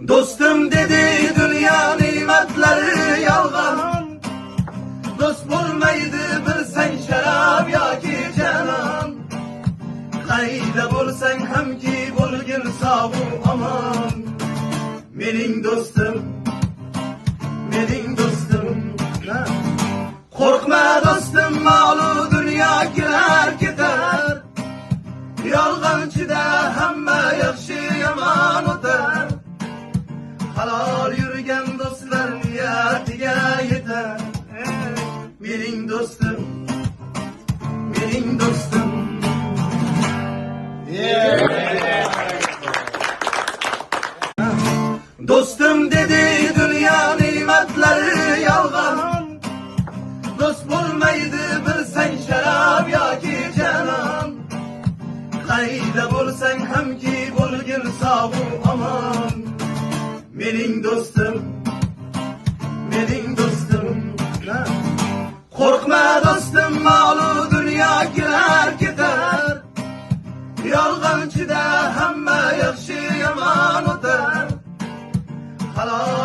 Dostum dedi dünya nimetleri yalgan. Dost bulmaydı bilsen şarap yoki canan. Qayda bo'lsang hamki bo'lgin sog' omon. Mening do'stim, mening do'stim. Qo'rqma do'stim, molu dunyo kelar ketar. Yolg'onchida hamma yaxshi yomon o'tar. Halol yurgan do'stlar niyatiga yetar. Mening do'stim, mening do'stim. Dostum dedi dünya nimetleri yalgan. Dost bulmaydı bilsen şarap yoki canan. Qayda bo'lsang hamki bo'lgin sog' omon. Mening do'stim, mening do'stim. Qo'rqma do'stim, molu dunyo kelar ketar. Yolg'onchida hamma yaxshi yomon o'tar. Halol